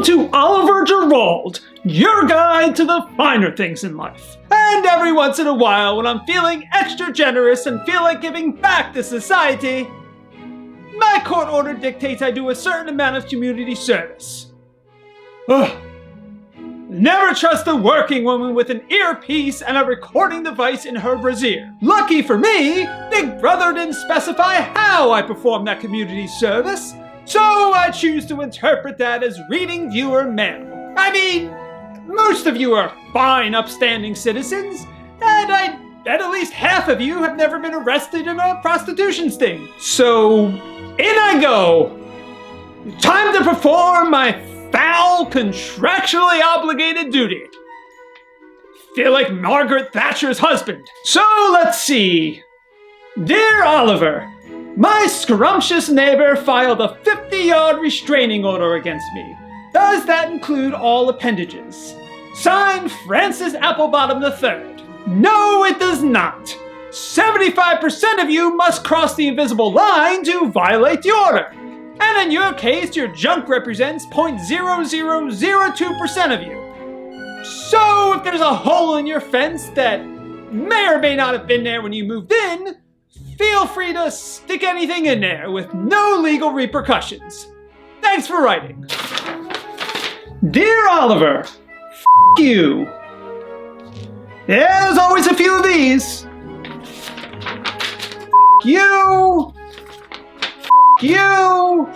Welcome to Oliver Gerald, your guide to the finer things in life. And every once in a while, when I'm feeling extra generous and feel like giving back to society, my court order dictates I do a certain amount of community service. Ugh. Never trust a working woman with an earpiece and a recording device in her brassiere. Lucky for me, Big Brother didn't specify how I perform that community service, so I choose to interpret that as reading viewer mail. I mean, most of you are fine, upstanding citizens, and I bet at least half of you have never been arrested in a prostitution sting. So, in I go. Time to perform my foul, contractually obligated duty. Feel like Margaret Thatcher's husband. So, let's see. Dear Oliver, my scrumptious neighbor filed a 50-yard restraining order against me. Does that include all appendages? Signed, Francis Applebottom III. No, it does not. 75% of you must cross the invisible line to violate the order. And in your case, your junk represents 0.0002% of you. So if there's a hole in your fence that may or may not have been there when you moved in, feel free to stick anything in there with no legal repercussions. Thanks for writing. Dear Oliver, you. Yeah, there's always a few of these. You. You.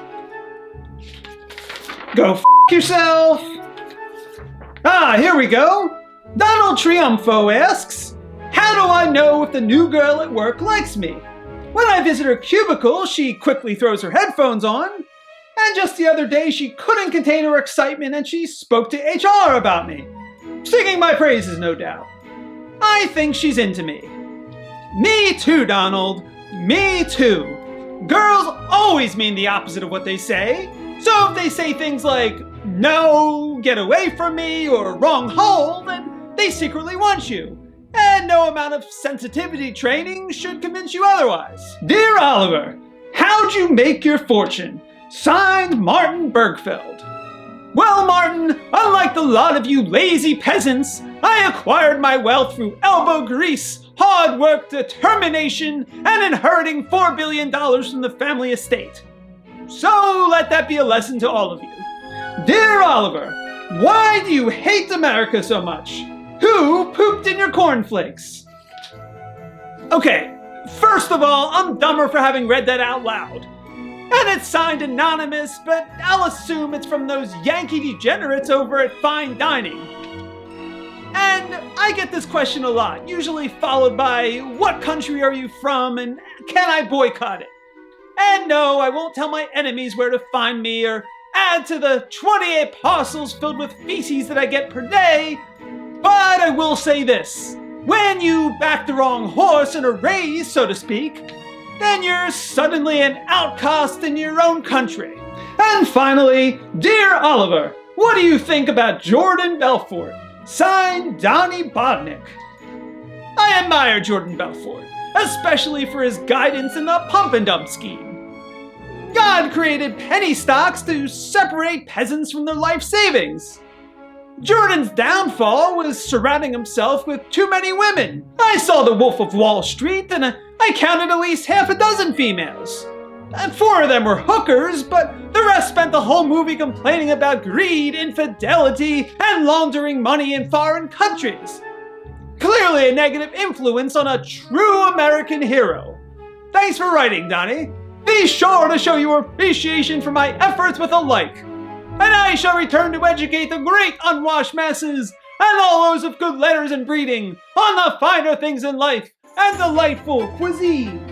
Go yourself. Ah, here we go. Donald Triumfo asks, how do I know if the new girl at work likes me? When I visit her cubicle, she quickly throws her headphones on. And just the other day, she couldn't contain her excitement and she spoke to HR about me. Singing my praises, no doubt. I think she's into me. Me too, Donald. Me too. Girls always mean the opposite of what they say. So if they say things like, no, get away from me, or wrong hole, then they secretly want you. And no amount of sensitivity training should convince you otherwise. Dear Oliver, how'd you make your fortune? Signed, Martin Bergfeld. Well, Martin, unlike the lot of you lazy peasants, I acquired my wealth through elbow grease, hard work, determination, and inheriting $4 billion from the family estate. So let that be a lesson to all of you. Dear Oliver, why do you hate America so much? Who pooped in your cornflakes? Okay, first of all, I'm dumber for having read that out loud. And it's signed anonymous, but I'll assume it's from those Yankee degenerates over at Fine Dining. And I get this question a lot, usually followed by, what country are you from and can I boycott it? And no, I won't tell my enemies where to find me or add to the 28 parcels filled with feces that I get per day, but I will say this. When you back the wrong horse in a race, so to speak, then you're suddenly an outcast in your own country. And finally, dear Oliver, what do you think about Jordan Belfort? Signed, Donnie Bodnick. I admire Jordan Belfort, especially for his guidance in the pump and dump scheme. God created penny stocks to separate peasants from their life savings. Jordan's downfall was surrounding himself with too many women. I saw The Wolf of Wall Street and I counted at least half a dozen females. 4 of them were hookers, but the rest spent the whole movie complaining about greed, infidelity, and laundering money in foreign countries. Clearly a negative influence on a true American hero. Thanks for writing, Donnie. Be sure to show your appreciation for my efforts with a like. And I shall return to educate the great unwashed masses and all those of good letters and breeding on the finer things in life and delightful cuisine.